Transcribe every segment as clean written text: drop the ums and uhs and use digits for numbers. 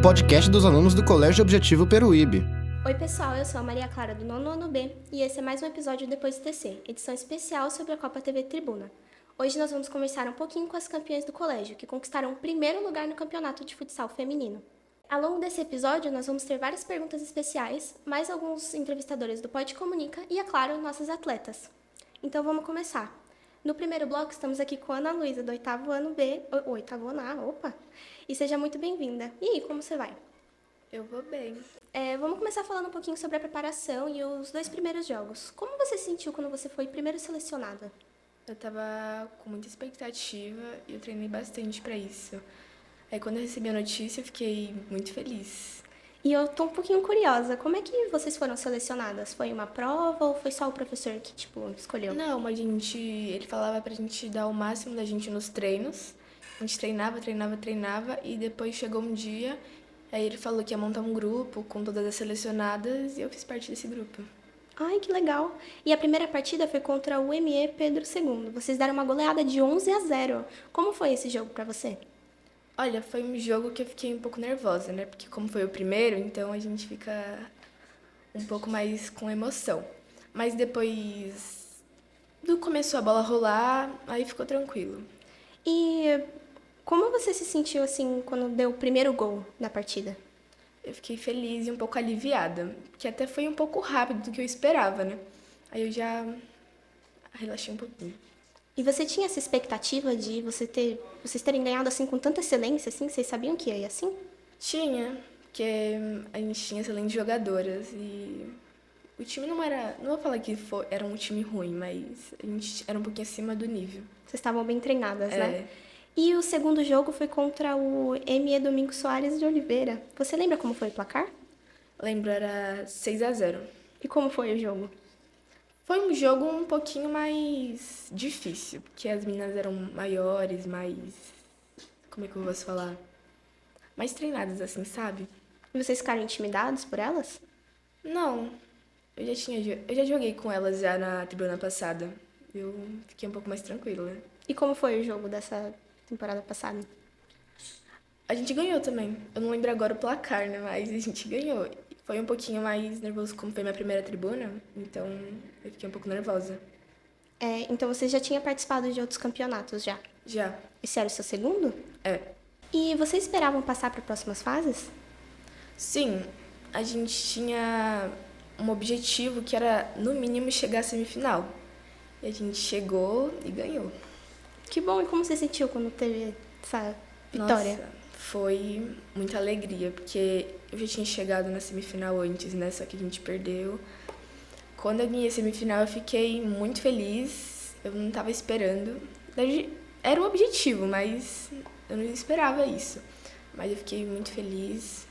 podcast dos alunos do Colégio Objetivo Peruíbe. Oi pessoal, eu sou a Maria Clara do 9º ano B e esse é mais um episódio Depois do TC, edição especial sobre a Copa TV Tribuna. Hoje nós vamos conversar um pouquinho com as campeãs do colégio, que conquistaram o primeiro lugar no campeonato de futsal feminino. Ao longo desse episódio, nós vamos ter várias perguntas especiais, mais alguns entrevistadores do Pode Comunica e, é claro, nossas atletas. Então vamos começar. No primeiro bloco, estamos aqui com a Ana Luísa, do 8º ano B, e seja muito bem-vinda. E aí, como você vai? Eu vou bem. Vamos começar falando um pouquinho sobre a preparação e os 2 primeiros jogos. Como você se sentiu quando você foi primeiro selecionada? Eu tava com muita expectativa e eu treinei bastante pra isso. Aí quando eu recebi a notícia, eu fiquei muito feliz. E eu tô um pouquinho curiosa, como é que vocês foram selecionadas? Foi uma prova ou foi só o professor que, escolheu? Não, ele falava pra gente dar o máximo da gente nos treinos. A gente treinava e depois chegou um dia, aí ele falou que ia montar um grupo com todas as selecionadas e eu fiz parte desse grupo. Ai, que legal! E a primeira partida foi contra o ME Pedro II. Vocês deram uma goleada de 11-0. Como foi esse jogo pra você? Olha, foi um jogo que eu fiquei um pouco nervosa, né? Porque como foi o primeiro, então a gente fica um pouco mais com emoção. Mas depois começou a bola rolar, aí ficou tranquilo. E como você se sentiu, assim, quando deu o primeiro gol na partida? Eu fiquei feliz e um pouco aliviada, que até foi um pouco rápido do que eu esperava, né? Aí eu já relaxei um pouquinho. E você tinha essa expectativa de vocês terem ganhado assim com tanta excelência, assim? Vocês sabiam que ia ir assim? Tinha, porque a gente tinha excelentes jogadoras e o time não vou falar que era um time ruim, mas a gente era um pouquinho acima do nível. Vocês estavam bem treinadas, né? E o segundo jogo foi contra o ME Domingos Soares de Oliveira. Você lembra como foi o placar? Lembro, era 6-0. E como foi o jogo? Foi um jogo um pouquinho mais difícil, porque as meninas eram maiores, como é que eu posso falar? Mais treinadas, assim, sabe? E vocês ficaram intimidados por elas? Não, eu já joguei com elas já na tribuna passada. Eu fiquei um pouco mais tranquila. E como foi o jogo dessa temporada passada? A gente ganhou também. Eu não lembro agora o placar, né? Mas a gente ganhou. Foi um pouquinho mais nervoso, como foi minha primeira tribuna, então eu fiquei um pouco nervosa. Então você já tinha participado de outros campeonatos já? Já. Esse era o seu segundo? É. E vocês esperavam passar para próximas fases? Sim, a gente tinha um objetivo que era, no mínimo, chegar à semifinal. E a gente chegou e ganhou. Que bom! E como você sentiu quando teve essa vitória? Nossa, foi muita alegria, porque eu já tinha chegado na semifinal antes, né? Só que a gente perdeu. Quando eu ganhei a semifinal, eu fiquei muito feliz. Eu não estava esperando. Era um objetivo, mas eu não esperava isso. Mas eu fiquei muito feliz.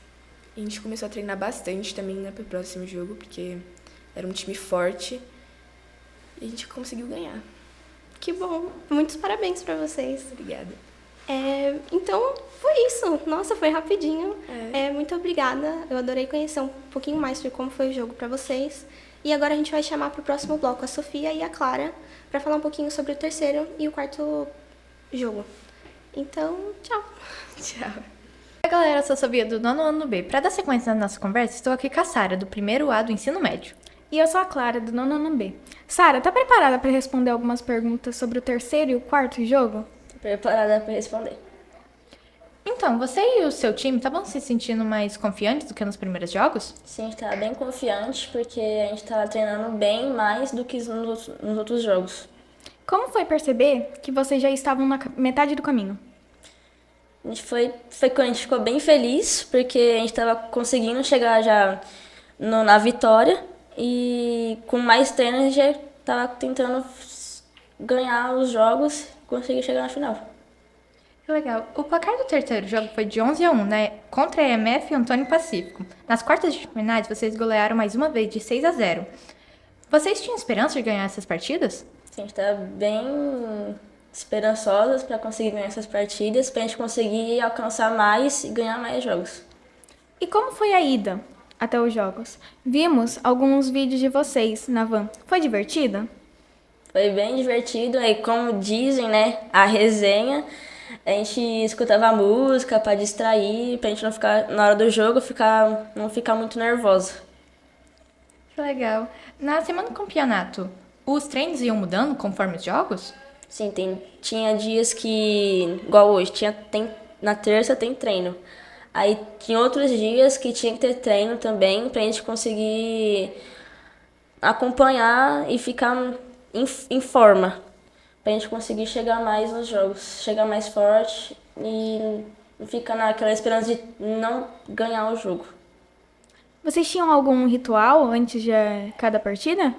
E a gente começou a treinar bastante também, né, pro próximo jogo, porque era um time forte. E a gente conseguiu ganhar. Que bom! Muitos parabéns para vocês. Obrigada. Então, foi isso. Nossa, foi rapidinho. Muito obrigada. Eu adorei conhecer um pouquinho mais sobre como foi o jogo para vocês. E agora a gente vai chamar para o próximo bloco a Sofia e a Clara para falar um pouquinho sobre o terceiro e o quarto jogo. Então, tchau. Tchau. Oi, galera, eu sou a Sofia do 9º ano B. Para dar sequência na nossa conversa, estou aqui com a Sara, do 1º A do ensino médio. E eu sou a Clara, do 9º ano B. Sara, tá preparada para responder algumas perguntas sobre o terceiro e o quarto jogo? Preparada para responder. Então, você e o seu time estavam se sentindo mais confiantes do que nos primeiros jogos? Sim, a gente estava bem confiante porque a gente estava treinando bem mais do que nos outros jogos. Como foi perceber que vocês já estavam na metade do caminho? A gente foi quando a gente ficou bem feliz porque a gente estava conseguindo chegar já na vitória e com mais treino a gente já estava tentando ganhar os jogos e conseguir chegar na final. Que legal. O placar do terceiro jogo foi de 11-1, né? Contra a EMF e Antônio Pacífico. Nas quartas de finais, vocês golearam mais uma vez de 6-0. Vocês tinham esperança de ganhar essas partidas? Sim, a gente estava bem esperançosas para conseguir ganhar essas partidas, para a gente conseguir alcançar mais e ganhar mais jogos. E como foi a ida até os jogos? Vimos alguns vídeos de vocês na van. Foi divertida? Foi bem divertido, aí como dizem, né, a resenha A gente escutava música pra distrair, pra gente não ficar, na hora do jogo, não ficar muito nervosa. Que legal. Na semana do campeonato, os treinos iam mudando conforme os jogos? Sim, tinha dias que, igual hoje, na terça tem treino. Aí tinha outros dias que tinha que ter treino também pra gente conseguir acompanhar e ficar em forma. Pra gente conseguir chegar mais nos jogos, chegar mais forte e ficar naquela esperança de não ganhar o jogo. Vocês tinham algum ritual antes de cada partida?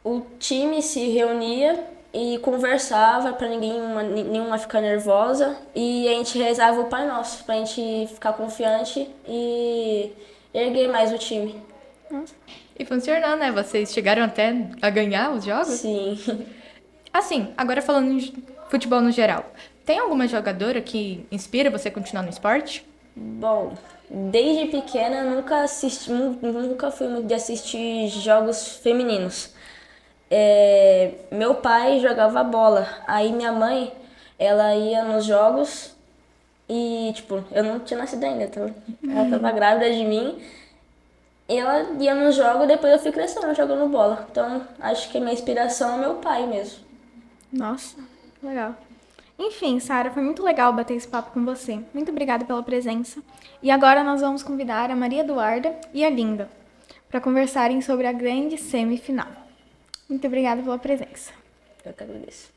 O time se reunia e conversava pra nenhuma ficar nervosa e a gente rezava o Pai Nosso pra gente ficar confiante e erguer mais o time. E funcionou, né? Vocês chegaram até a ganhar os jogos? Sim. Assim, agora falando em futebol no geral, tem alguma jogadora que inspira você a continuar no esporte? Bom, desde pequena eu nunca fui muito de assistir jogos femininos. Meu pai jogava bola, aí minha mãe, ela ia nos jogos e, tipo, eu não tinha nascido ainda, então ela tava grávida de mim. E ela ia nos jogos e depois eu fui crescendo jogando bola. Então, acho que a minha inspiração é meu pai mesmo. Nossa, legal. Enfim, Sara, foi muito legal bater esse papo com você. Muito obrigada pela presença. E agora nós vamos convidar a Maria Eduarda e a Linda para conversarem sobre a grande semifinal. Muito obrigada pela presença. Eu que agradeço.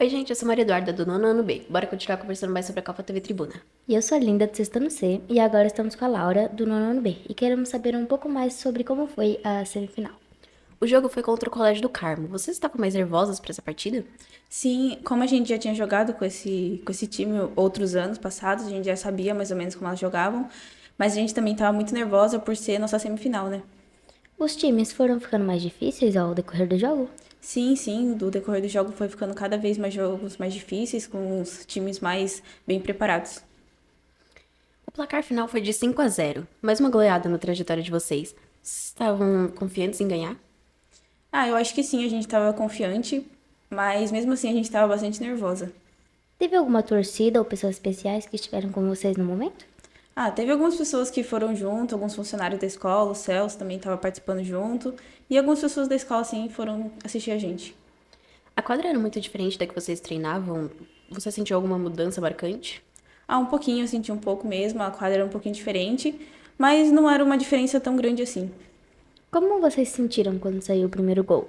Oi, gente, eu sou Maria Eduarda, do nono ano B. Bora continuar conversando mais sobre a Copa TV Tribuna. E eu sou a Linda, do sexto ano C, e agora estamos com a Laura, do nono ano B, e queremos saber um pouco mais sobre como foi a semifinal. O jogo foi contra o Colégio do Carmo. Vocês estavam mais nervosas para essa partida? Sim, como a gente já tinha jogado com esse time outros anos passados, a gente já sabia mais ou menos como elas jogavam, mas a gente também estava muito nervosa por ser nossa semifinal, né? Os times foram ficando mais difíceis ao decorrer do jogo? Sim, do decorrer do jogo foi ficando cada vez mais jogos mais difíceis, com os times mais bem preparados. O placar final foi de 5-0, mais uma goleada na trajetória de vocês. Estavam confiantes em ganhar? Eu acho que sim, a gente estava confiante, mas mesmo assim a gente estava bastante nervosa. Teve alguma torcida ou pessoas especiais que estiveram com vocês no momento? Teve algumas pessoas que foram junto, alguns funcionários da escola, o Celso também estava participando junto, e algumas pessoas da escola, sim, foram assistir a gente. A quadra era muito diferente da que vocês treinavam? Você sentiu alguma mudança marcante? Um pouquinho, eu senti um pouco mesmo, a quadra era um pouquinho diferente, mas não era uma diferença tão grande assim. Como vocês se sentiram quando saiu o primeiro gol?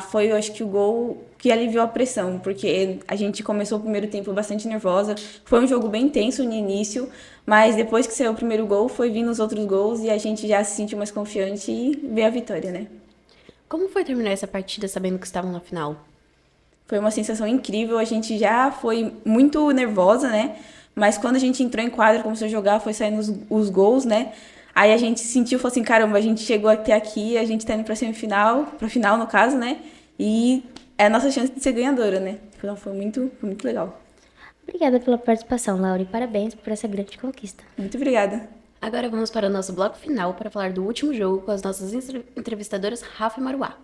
Foi, eu acho que o gol que aliviou a pressão, porque a gente começou o primeiro tempo bastante nervosa. Foi um jogo bem tenso no início, mas depois que saiu o primeiro gol, foi vindo os outros gols e a gente já se sentiu mais confiante e veio a vitória, né? Como foi terminar essa partida sabendo que estavam na final? Foi uma sensação incrível, a gente já foi muito nervosa, né? Mas quando a gente entrou em quadra, começou a jogar, foi saindo os gols, né? Aí a gente sentiu, falou assim, caramba, a gente chegou até aqui, a gente tá indo pra semifinal, pra final no caso, né? E é a nossa chance de ser ganhadora, né? Então foi muito legal. Obrigada pela participação, Laura, e parabéns por essa grande conquista. Muito obrigada. Agora vamos para o nosso bloco final para falar do último jogo com as nossas entrevistadoras Rafa e Maruá.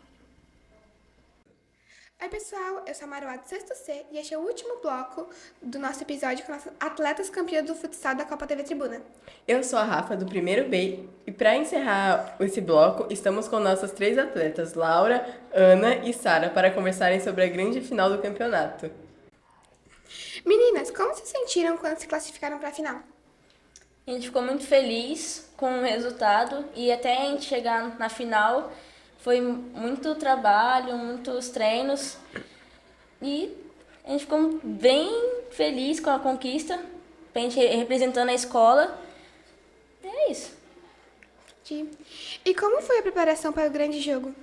Oi pessoal, eu sou a Maruá do sexto C e este é o último bloco do nosso episódio com nossas atletas campeãs do futsal da Copa TV Tribuna. Eu sou a Rafa do primeiro B e para encerrar esse bloco estamos com nossas 3 atletas, Laura, Ana e Sara, para conversarem sobre a grande final do campeonato. Meninas, como se sentiram quando se classificaram para a final? A gente ficou muito feliz com o resultado e até a gente chegar na final foi muito trabalho, muitos treinos e a gente ficou bem feliz com a conquista, a gente representando a escola. E é isso. E como foi a preparação para o grande jogo?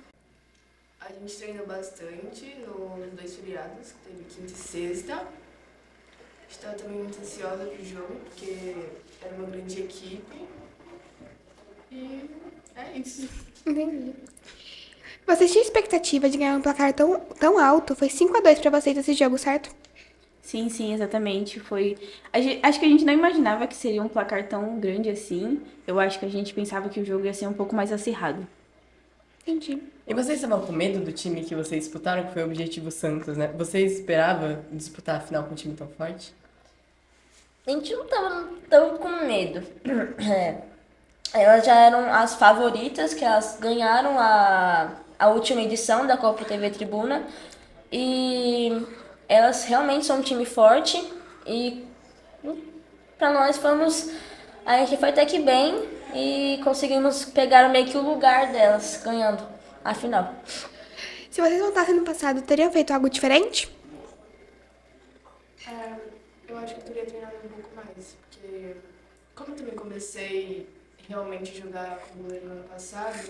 A gente treinou bastante nos 2 feriados, que teve quinta e sexta. Estava também muito ansiosa pro jogo, porque era uma grande equipe. E é isso. Entendi. Vocês tinham expectativa de ganhar um placar tão alto? Foi 5-2 para vocês esse jogo, certo? Sim, exatamente. Acho que a gente não imaginava que seria um placar tão grande assim. Eu acho que a gente pensava que o jogo ia ser um pouco mais acirrado. Entendi. E vocês estavam com medo do time que vocês disputaram, que foi o Objetivo Santos, né? Vocês esperavam disputar a final com um time tão forte? A gente não tava tão com medo. Elas já eram as favoritas, que elas ganharam a última edição da Copa TV Tribuna. E elas realmente são um time forte. E pra nós a gente foi até que bem e conseguimos pegar meio que o lugar delas, ganhando a final. Se vocês voltassem no passado, teriam feito algo diferente? Eu acho que eu teria treinado um pouco mais, porque como eu também comecei realmente a jogar como goleiro no ano passado,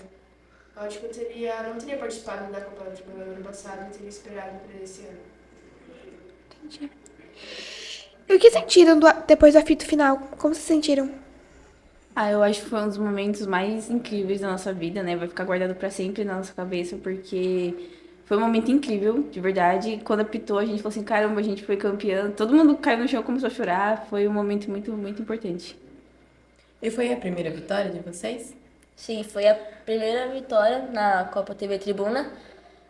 eu acho que eu não teria participado da Copa Tribuna no ano passado e teria esperado para esse ano. Entendi. E o que sentiram depois do apito final? Como se sentiram? Eu acho que foi um dos momentos mais incríveis da nossa vida, né? Vai ficar guardado pra sempre na nossa cabeça, porque foi um momento incrível, de verdade. Quando apitou, a gente falou assim, caramba, a gente foi campeã. Todo mundo caiu no chão, começou a chorar. Foi um momento muito, muito importante. E foi a primeira vitória de vocês? Sim, foi a primeira vitória na Copa TV Tribuna.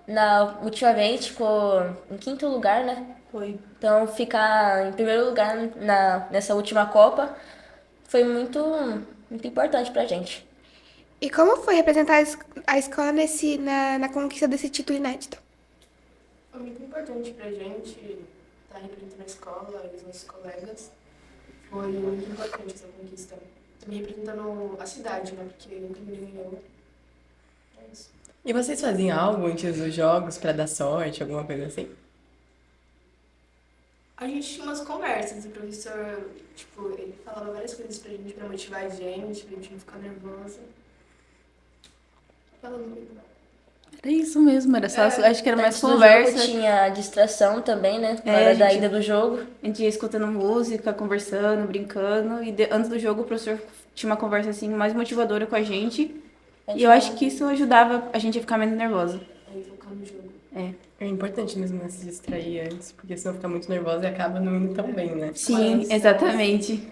Na última vez ficou em 5º lugar, né? Foi. Então ficar em primeiro lugar nessa última Copa foi muito importante pra gente. E como foi representar a escola na conquista desse título inédito? Foi muito importante pra gente estar representando a escola e os nossos colegas. Foi muito importante essa conquista. Também representando a cidade, né? Porque nunca ninguém ganhou. É isso. E vocês faziam algo antes dos jogos pra dar sorte, alguma coisa assim? A gente tinha umas conversas, o professor, ele falava várias coisas pra gente, pra motivar a gente não ficar nervosa. Falando. Era isso mesmo, era só, acho que era mais Antes do conversa. jogo tinha distração também, né? Na hora da ida do jogo. A gente ia escutando música, conversando, brincando. E antes do jogo, o professor tinha uma conversa assim mais motivadora com a gente. E eu acho que isso ajudava a gente a ficar menos nervosa. Aí focar no jogo. É importante mesmo, né, se distrair antes, porque senão fica muito nervosa e acaba não indo tão bem, né? Sim, exatamente.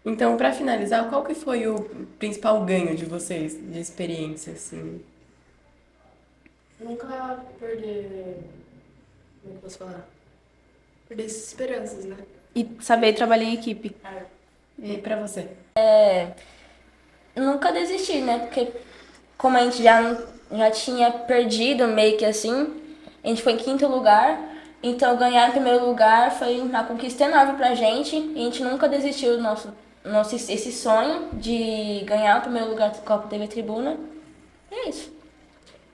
Então, pra finalizar, qual que foi o principal ganho de vocês, de experiência, assim? Nunca perder. Como é que eu posso falar? Perder essas esperanças, né? E saber trabalhar em equipe. E pra você? Nunca desistir, né? Porque como a gente já tinha perdido meio que assim, a gente foi em 5º lugar, então ganhar em primeiro lugar foi uma conquista enorme pra gente, e a gente nunca desistiu do esse sonho de ganhar o primeiro lugar da Copa TV Tribuna. E é isso.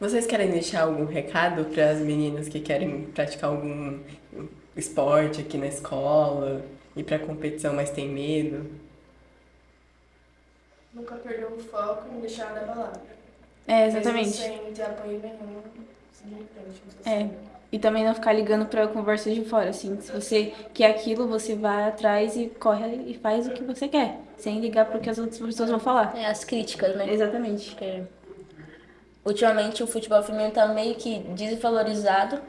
Vocês querem deixar algum recado para as meninas que querem praticar algum esporte aqui na escola, ir pra competição, mas tem medo? Nunca perder o foco e não deixar nada abalado. Exatamente. Mesmo sem ter apoio nenhum, seguir em frente. Não sei E também não ficar ligando pra conversas de fora, assim. Se você quer aquilo, você vai atrás e corre e faz o que você quer. Sem ligar pro que as outras pessoas vão falar. As críticas, né? Exatamente. Porque ultimamente o futebol feminino tá meio que desvalorizado.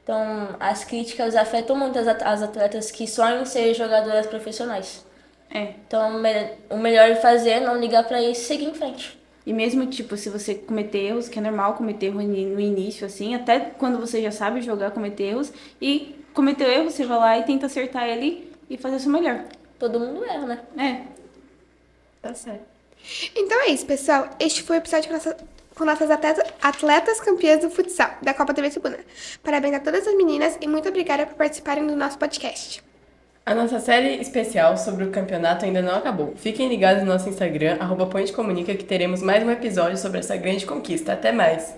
Então as críticas afetam muito as atletas que sonham em ser jogadoras profissionais. Então o melhor de fazer é não ligar pra isso e seguir em frente. E mesmo, tipo, se você cometer erros, que é normal cometer erro no início, assim, até quando você já sabe jogar, cometer erros, e cometeu erro, você vai lá e tenta acertar ele e fazer o seu melhor. Todo mundo erra, né? Tá certo. Então é isso, pessoal. Este foi o episódio com nossas atletas campeãs do futsal, da Copa TV Tribuna. Parabéns a todas as meninas e muito obrigada por participarem do nosso podcast. A nossa série especial sobre o campeonato ainda não acabou. Fiquem ligados no nosso Instagram, @pontecomunica, que teremos mais um episódio sobre essa grande conquista. Até mais!